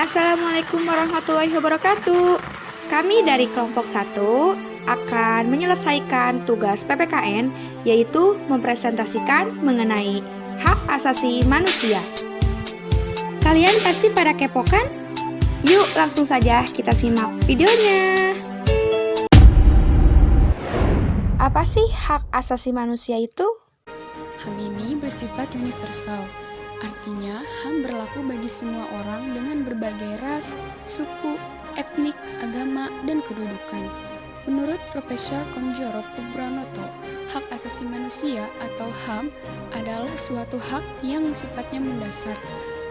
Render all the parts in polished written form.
Assalamualaikum warahmatullahi wabarakatuh. Kami dari kelompok 1 akan menyelesaikan tugas PPKN, yaitu mempresentasikan mengenai hak asasi manusia. Kalian pasti pada kepo kan? Yuk langsung saja kita simak videonya. Apa sih hak asasi manusia itu? HAM ini bersifat universal. Artinya, HAM berlaku bagi semua orang dengan berbagai ras, suku, etnik, agama, dan kedudukan. Menurut Profesor Konjoro Pubranoto, hak asasi manusia atau HAM adalah suatu hak yang sifatnya mendasar.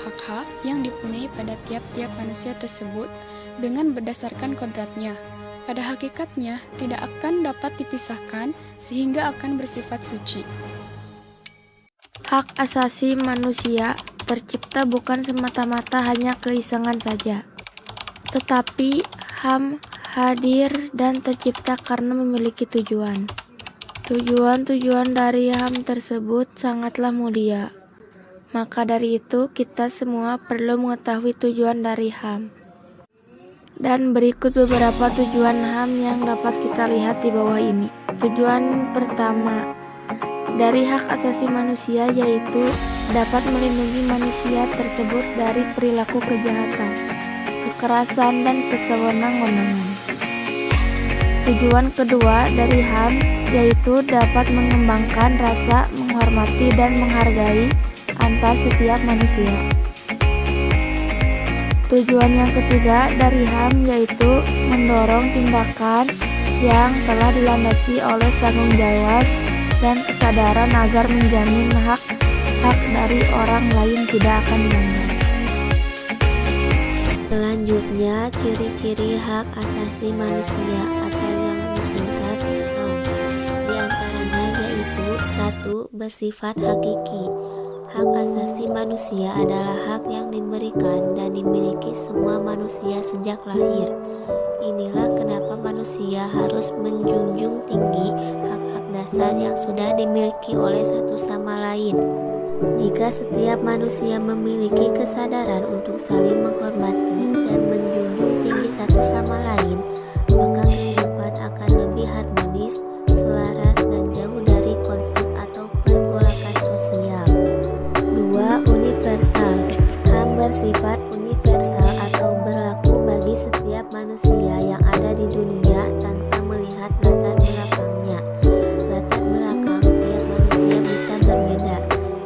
Hak-hak yang dipunyai pada tiap-tiap manusia tersebut dengan berdasarkan kodratnya. Pada hakikatnya, tidak akan dapat dipisahkan sehingga akan bersifat suci. Hak asasi manusia tercipta bukan semata-mata hanya keisengan saja, tetapi HAM hadir dan tercipta karena memiliki tujuan. Tujuan dari HAM tersebut sangatlah mulia. Maka dari itu, kita semua perlu mengetahui tujuan dari HAM. Dan berikut beberapa tujuan HAM yang dapat kita lihat di bawah ini. Tujuan pertama dari hak asasi manusia yaitu dapat melindungi manusia tersebut dari perilaku kejahatan, kekerasan, dan kesewenang-wenangan. Tujuan kedua dari HAM yaitu dapat mengembangkan rasa menghormati dan menghargai antar setiap manusia. Tujuan yang ketiga dari HAM yaitu mendorong tindakan yang telah dilandasi oleh tanggung jawab dan kesadaran agar menjamin hak-hak dari orang lain tidak akan dilanggar. Selanjutnya, ciri-ciri hak asasi manusia atau yang disingkat HAM. Di antaranya yaitu 1. Bersifat hakiki. Hak asasi manusia adalah hak yang diberikan dan dimiliki semua manusia sejak lahir. Inilah kenapa manusia harus menjunjung tinggi hak-hak dasar yang sudah dimiliki oleh satu sama lain. Jika setiap manusia memiliki kesadaran untuk saling menghormati dan menjunjung tinggi satu sama lain, maka kehidupan akan lebih harmonis, selaras, dan jauh dari konflik atau pergolakan sosial. 2. Universal. HAM bersifat universal atau berlaku bagi setiap manusia yang ada di dunia tanpa melihat latar belakangnya. Latar belakang tiap manusia bisa berbeda,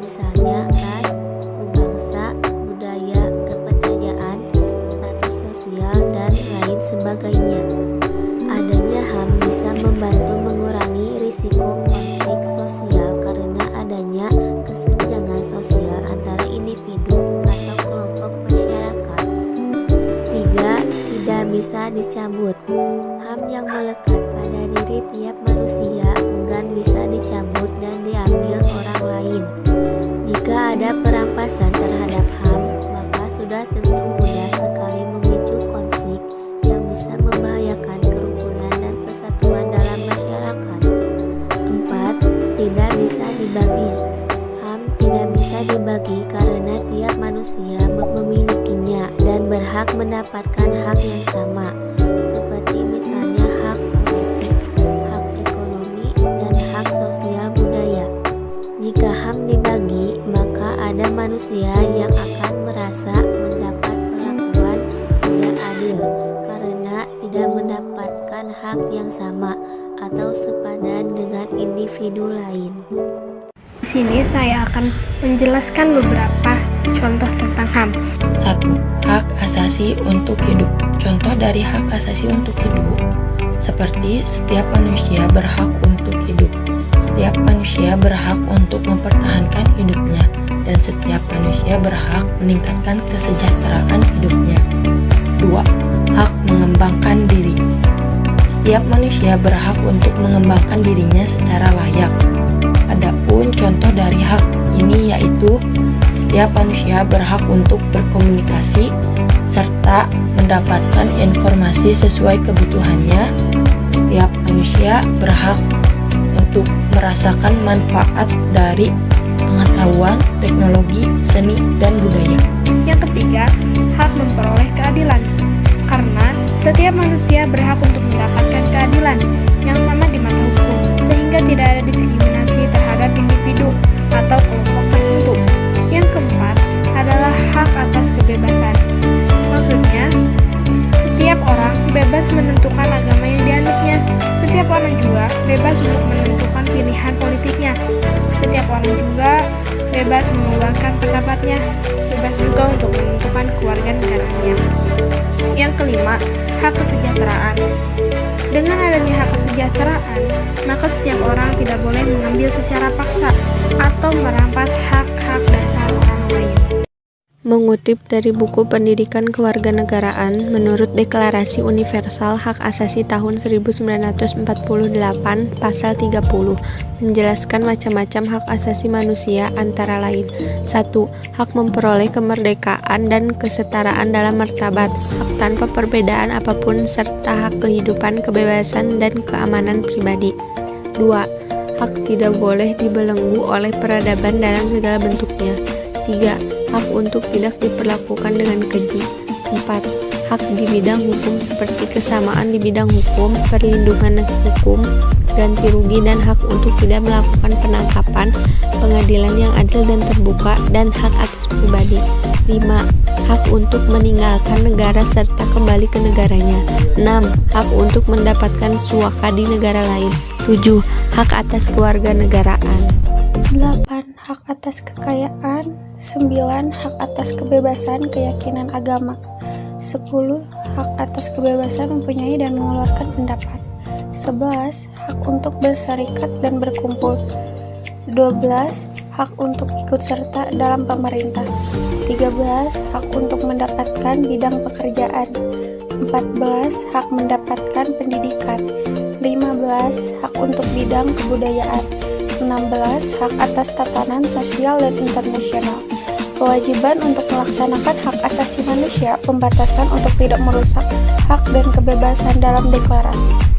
misalnya ras, suku bangsa, budaya, kepercayaan, status sosial, dan lain sebagainya. Adanya HAM bisa membantu mengurangi risiko konflik sosial karena adanya kesenjangan sosial antara individu atau kelompok masyarakat. 3. Tidak bisa dicabut. HAM yang melekat pada diri tiap manusia enggan bisa dicabut dan diambil orang lain. Jika ada perampasan terhadap HAM, maka sudah tentu mudah sekali memicu konflik yang bisa membahayakan kerukunan dan persatuan dalam masyarakat. 4. Tidak bisa dibagi. HAM tidak bisa dibagi karena tiap manusia memilikinya dan berhak mendapatkan hak yang sama, seperti misalnya hak politik, hak ekonomi, dan hak sosial budaya. Jika HAM dibagi, maka ada manusia yang akan merasa mendapat perlakuan tidak adil karena tidak mendapatkan hak yang sama atau sepadan dengan individu lain. Di sini saya akan menjelaskan beberapa contoh tentang HAM. 1. Hak asasi untuk hidup. Contoh dari hak asasi untuk hidup seperti setiap manusia berhak untuk hidup. Setiap manusia berhak untuk mempertahankan hidupnya dan setiap manusia berhak meningkatkan kesejahteraan hidupnya. 2. Hak mengembangkan diri. Setiap manusia berhak untuk mengembangkan dirinya secara layak. Adapun contoh dari hak ini yaitu setiap manusia berhak untuk berkomunikasi serta mendapatkan informasi sesuai kebutuhannya. Setiap manusia berhak untuk merasakan manfaat dari pengetahuan, teknologi, seni, dan budaya. Yang ketiga, hak memperoleh Setiap manusia berhak untuk mendapatkan keadilan yang sama di mata hukum, sehingga tidak ada diskriminasi terhadap individu atau kelompok tertentu. Yang keempat adalah hak atas kebebasan. Maksudnya, setiap orang bebas menentukan agama yang dianutnya. Setiap orang juga bebas untuk menentukan pilihan politiknya. Setiap orang juga bebas mengembangkan pendapatnya. Bebas juga untuk menentukan kewarganegaranya. Yang kelima, hak kesejahteraan. Dengan adanya hak kesejahteraan, maka setiap orang tidak boleh mengambil secara paksa atau merampas hak-hak dasar orang lain. Mengutip dari buku Pendidikan Kewarganegaraan, menurut Deklarasi Universal Hak Asasi tahun 1948, pasal 30, menjelaskan macam-macam hak asasi manusia antara lain. 1. Hak memperoleh kemerdekaan dan kesetaraan dalam martabat, hak tanpa perbedaan apapun, serta hak kehidupan, kebebasan, dan keamanan pribadi. 2. Hak tidak boleh dibelenggu oleh peradaban dalam segala bentuknya. 3. Hak untuk tidak diperlakukan dengan keji. 4. Hak di bidang hukum seperti kesamaan di bidang hukum, perlindungan hukum, ganti rugi, dan hak untuk tidak melakukan penangkapan, pengadilan yang adil dan terbuka, dan hak atas pribadi. 5. Hak untuk meninggalkan negara serta kembali ke negaranya. 6. Hak untuk mendapatkan suaka di negara lain. 7. Hak atas kewarganegaraan. 8. Hak atas kekayaan. 9. Hak atas kebebasan keyakinan agama. 10. Hak atas kebebasan mempunyai dan mengeluarkan pendapat. 11. Hak untuk berserikat dan berkumpul. 12. Hak untuk ikut serta dalam pemerintah. 13. Hak untuk mendapatkan bidang pekerjaan. 14. Hak mendapatkan pendidikan. 15. Hak untuk bidang kebudayaan. 16. Hak atas tatanan sosial dan internasional. Kewajiban untuk melaksanakan hak asasi manusia, pembatasan untuk tidak merusak hak dan kebebasan dalam deklarasi.